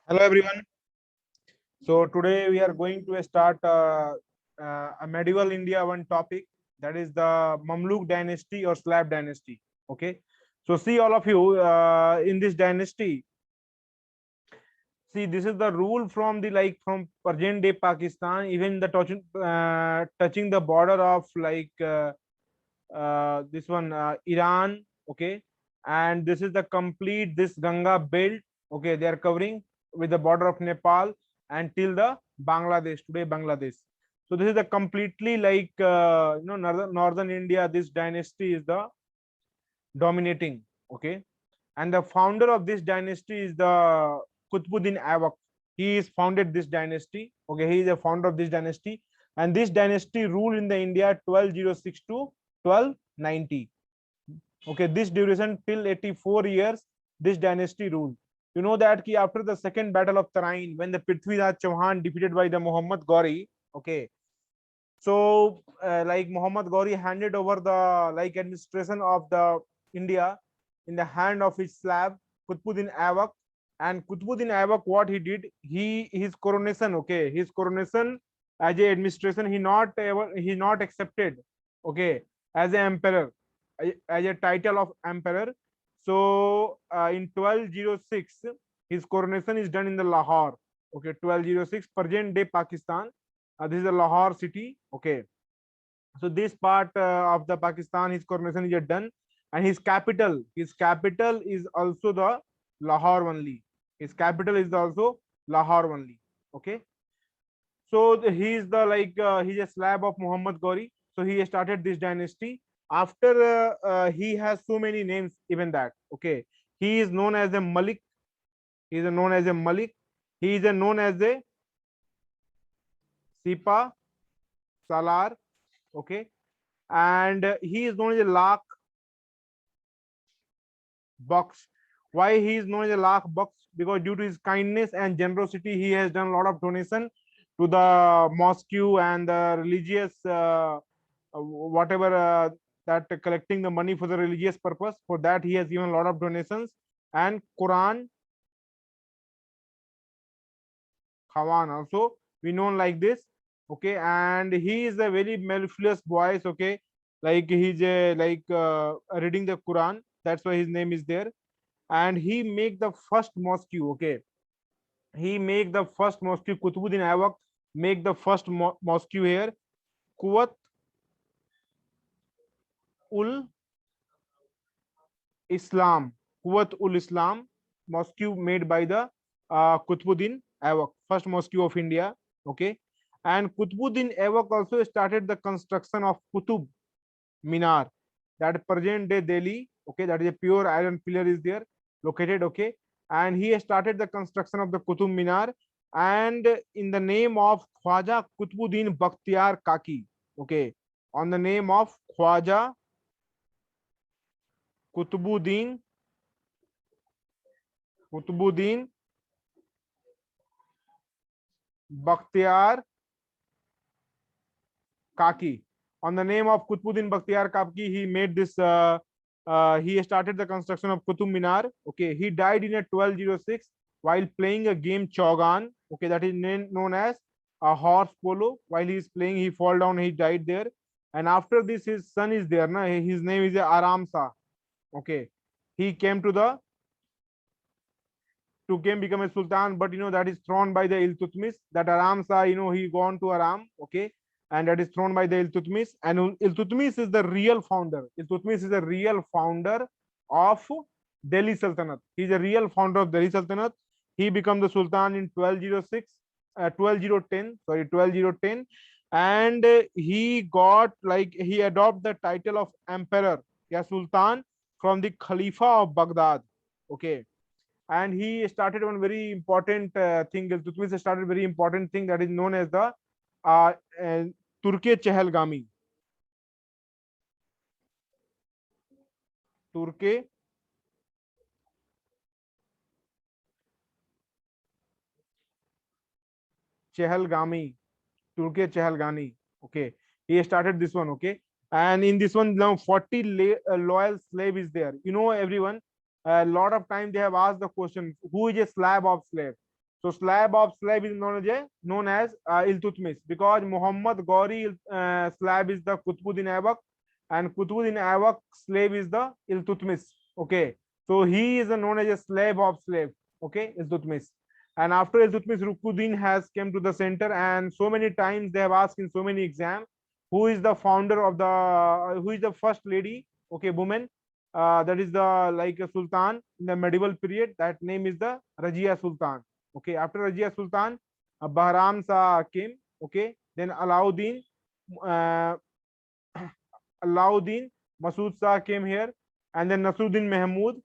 Hello everyone. So today we are going to start a medieval India one topic, that is the Mamluk dynasty or Slav dynasty. Okay. So see all of you in this dynasty. See, this is the rule from the from present day Pakistan, even the touching the border of this one Iran. Okay, and this is the complete this Ganga belt. Okay, they are covering with the border of Nepal until the Bangladesh, today Bangladesh. So this is the completely northern India. This dynasty is the dominating. Okay, and the founder of this dynasty is the Qutbuddin Aibak. He is founded this dynasty. Okay, he is a founder of this dynasty, and this dynasty ruled in the India 1206 to 1290. Okay, this duration till 84 years this dynasty ruled. You know that ki after the second battle of Tarain, when the Prithviraj Chauhan defeated by the Muhammad Ghori. Okay, so Muhammad Ghori handed over the administration of the India in the hand of his Slav Qutbuddin Aibak. And Qutbuddin Aibak, what he did, his coronation, okay, his coronation as a administration, he not accepted, okay, as an emperor, as a title of emperor. So in 1206 his coronation is done in the Lahore. Okay, 1206 present day Pakistan. This is the Lahore city. Okay, so this part of the Pakistan, his coronation is done, and his capital is also the Lahore only. His capital is also Lahore only. Okay, so he is the he's a slab of Muhammad Ghori. So he started this dynasty. After he has so many names, even that. Okay, he is known as a Malik. He is known as a Malik. He is known as a Sipa Salar. Okay, and he is known as a Lakh Box. Why he is known as a Lakh Box? Because due to his kindness and generosity, he has done a lot of donation to the mosque and the religious whatever that collecting the money for the religious purpose. For that, he has given a lot of donations. And Quran Khawan also we known like this. Okay, and he is a very mellifluous voice. Okay, like he's a reading the Quran. That's why his name is there. And he make the first mosque. Okay, he make the first mosque. Qutbuddin Aibak make the first mosque here. Quwat ul Islam. Quwat ul Islam mosque made by the Qutbuddin Aibak, first mosque of India. Okay, and Qutbuddin Aibak also started the construction of Qutub Minar, that present day Delhi. Okay, that is a pure iron pillar is there located. Okay, and he started the construction of the Qutub Minar, and in the name of Khwaja Qutbuddin Bakhtiar Kaki. Okay, on the name of Khwaja Qutbuddin Bakhtiar Kaki. On the name of Qutbuddin Bakhtiar Kaki, he made this. He started the construction of Qutub Minar. Okay, he died in a 1206 while playing a game Chaugan. Okay, that is known as a horse polo. While he is playing, he fall down. He died there. And after this, his son is there. Na? His name is Aram Shah. Okay, he came to become a sultan, but that is thrown by the Iltutmish. That Aram Shah, he gone to Aram. Okay, and that is thrown by the Iltutmish. And Iltutmish is the real founder. Iltutmish is the real founder of Delhi Sultanate. He is a real founder of Delhi Sultanate. He became the Sultan in 1206, 12010. Sorry, 12010, and he got he adopted the title of Emperor, yeah, Sultan from the Khalifa of Baghdad. Okay, and he started one very important thing. Iltutmish started very important thing that is known as the uh, uh, Turke Chehelgami. Turke Chehelgami. Turke Chehelgani. Okay, he started this one. Okay, and in this one now 40 loyal slave is there. Everyone. A lot of time they have asked the question, who is a slave of slave? So slab of slave is known as Iltutmish, because Muhammad Ghori slab is the Qutbuddin Aibak, and Qutbuddin Aibak slave is the Iltutmish. Okay, so he is known as a slave of slave. Okay, Iltutmish. And after Iltutmish, Rukuddin has came to the center, and so many times they have asked in so many exams, who is the founder of the, who is the first lady, okay, woman, that is the like a sultan in the medieval period. That name is the Rajia Sultan. Okay, after Rajia Sultan, Bahram Shah came. Okay, then Alauddin, uh, Alauddin Masood Shah came here, and then Nasruddin Mahmud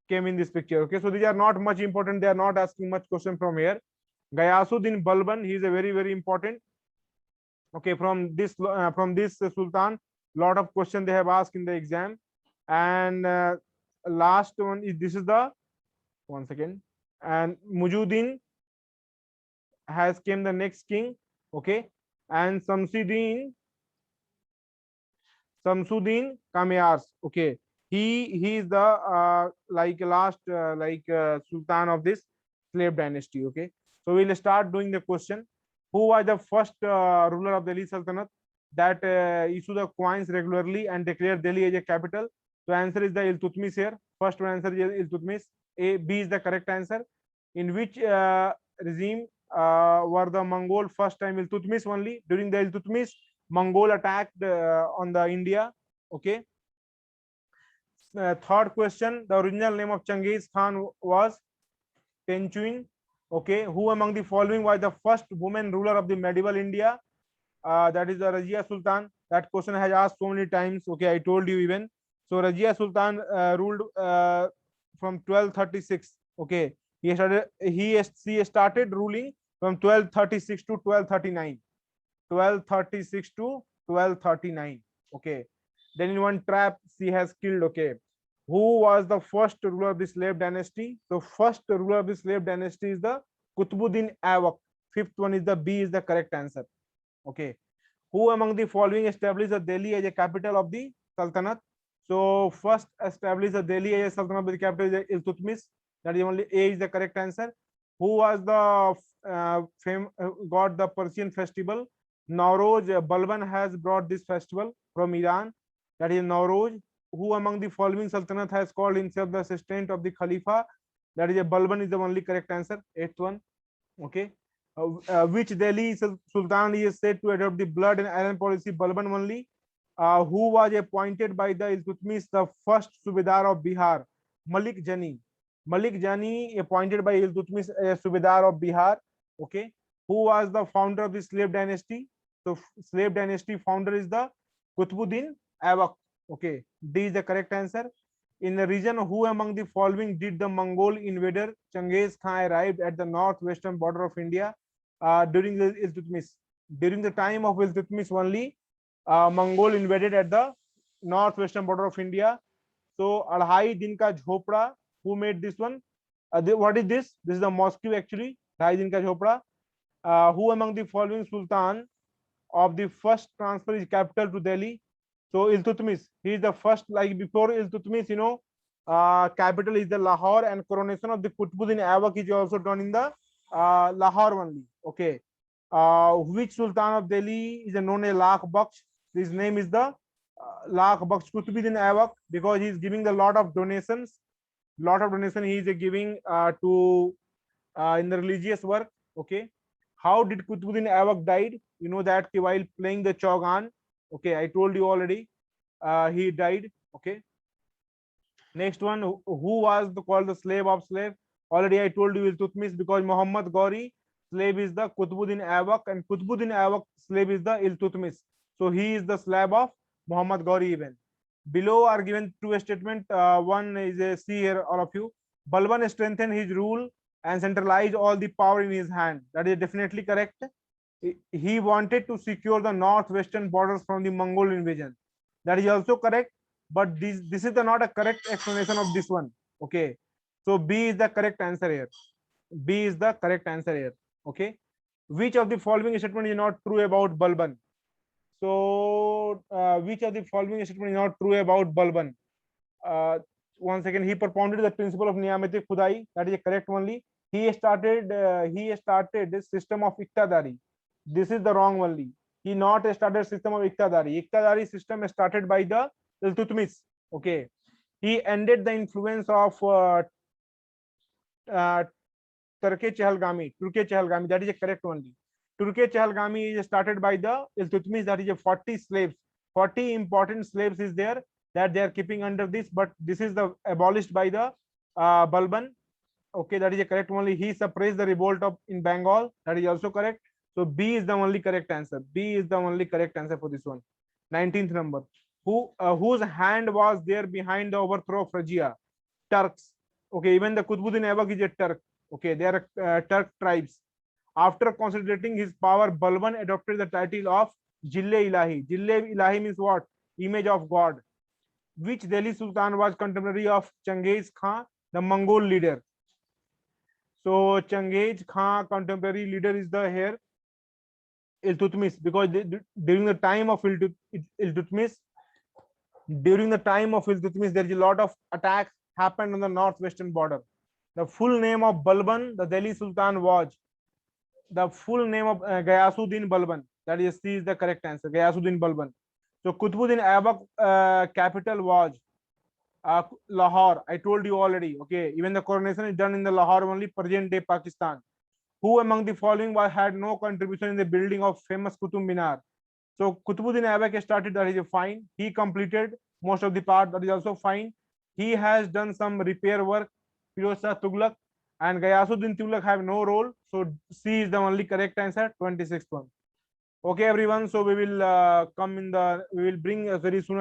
came in this picture. Okay, so these are not much important. They are not asking much question from here. Gayasuddin Balban, he is a very important. Okay, from this Sultan, lot of question they have asked in the exam. And last one is, this is the one second, and Mujuddin has came the next king. Okay, and Samsuddin Kamyars. Okay, he is the like last Sultan of this slave dynasty. Okay, so we'll start doing the question. Who was the first ruler of Delhi Sultanate that issued the coins regularly and declared Delhi as a capital? So answer is the Iltutmish here. First one answer is Iltutmish. A, B is the correct answer. In which regime were the Mongol first time? Iltutmish only. During the Iltutmish, Mongol attacked on the India. Okay. Third question, the original name of Genghis Khan was Tenchuin. Okay, who among the following was the first woman ruler of the medieval India? That is the Rajia Sultan. That question has asked so many times. Okay, I told you even. So Rajia Sultan ruled from 1236. Okay, she started ruling from 1236 to 1239. 1236 to 1239. Okay, then in one trap she has killed. Okay, who was the first ruler of the slave dynasty? So first ruler of the slave dynasty is the Qutbuddin Aibak. Fifth one is the B is the correct answer. Okay, who among the following established the Delhi as a capital of the Sultanate? So first established the Delhi as a Sultanate, the capital is Iltutmish. That is only A is the correct answer. Who was the got the Persian festival? Nowroz. Balban has brought this festival from Iran. That is Nowroz. Who among the following Sultanate has called himself the assistant of the Khalifa? That is a Balban is the only correct answer. Eighth one. Okay. Which Delhi Sultan is said to adopt the blood and iron policy? Balban only. Who was appointed by the Iltutmish the first Subedar of Bihar? Malik Jani. Malik Jani appointed by Iltutmish as Subedar of Bihar. Okay. Who was the founder of the slave dynasty? So slave dynasty founder is the Qutbuddin Aibak. Okay, D is the correct answer. In the region, who among the following did the Mongol invader Genghis Khan arrived at the northwestern border of India during the Iltutmish? During the time of Iltutmish only, Mongol invaded at the northwestern border of India. So Adhai Din Ka Jhopda, who made this one? What is this? This is the Mosque actually. Adhai Din Ka Jhopda. Who among the following Sultan of the first transfer his capital to Delhi? So Iltutmish, he is the first. Like before Iltutmish, capital is the Lahore, and coronation of the Qutbuddin Aibak is also done in the Lahore only. Okay. Which Sultan of Delhi is known as Lakh Baksh? His name is the Lakh Baksh Qutbuddin Aibak, because he is giving a lot of donations. Lot of donation he is giving to in the religious work. Okay. How did Qutbuddin Aibak died? You know that while playing the Chaugan. Okay, I told you already. He died. Okay. Next one, who was called the slave of slave? Already I told you Iltutmish, because Muhammad Ghori slave is the Qutbuddin Aibak, and Qutbuddin Aibak slave is the Iltutmish. So he is the slave of Muhammad Ghori even. Below are given two statements. One is a see here, all of you. Balban strengthened his rule and centralized all the power in his hand. That is definitely correct. He wanted to secure the northwestern borders from the Mongol invasion. That is also correct, but this is not a correct explanation of this one. Okay, so B is the correct answer here. B is the correct answer here. Okay, which of the following statement is not true about Balban? So which of the following statement is not true about Balban? once again, he propounded the principle of Niyamati Khudai. That is correct only. He started this system of Iqtadari. This is the wrong only. He not started system of Iqtadari. Iqtadari system started by the Iltutmish. Okay. He ended the influence of Turke Chehalgami. Turke Chehalgami. That is a correct only. Turke Chehalgami is started by the Iltutmish. That is a 40 slaves. 40 important slaves is there that they are keeping under this, but this is the abolished by the Balban. Okay, that is a correct only. He suppressed the revolt of in Bengal. That is also correct. So B is the only correct answer. B is the only correct answer for this one. 19th number. Whose hand was there behind the overthrow of Phrygia? Turks. Okay, even the Qutbuddin Aibak is a Turk. Okay, they are Turk tribes. After consolidating his power, Balban adopted the title of Jille Ilahi. Jille Ilahi means what? Image of God. Which Delhi Sultan was contemporary of Genghis Khan, the Mongol leader? So Genghis Khan contemporary leader is the here Iltutmish, because during the time of Iltutmish, there is a lot of attacks happened on the northwestern border. The full name of Balban, the Delhi Sultan, was the full name of Ghayasuddin Balban. That is C is the correct answer. Ghayasuddin Balban. So Qutbuddin Aibak capital was Lahore. I told you already. Okay, even the coronation is done in the Lahore only, present day Pakistan. Who among the following had no contribution in the building of famous Qutub Minar? So Qutbuddin Aibak started, that is fine. He completed most of the part, that is also fine. He has done some repair work. Firoz Shah Tughlaq and Ghayasuddin Tughlaq have no role. So C is the only correct answer. 26th one. Okay, everyone. So we will we will bring very soon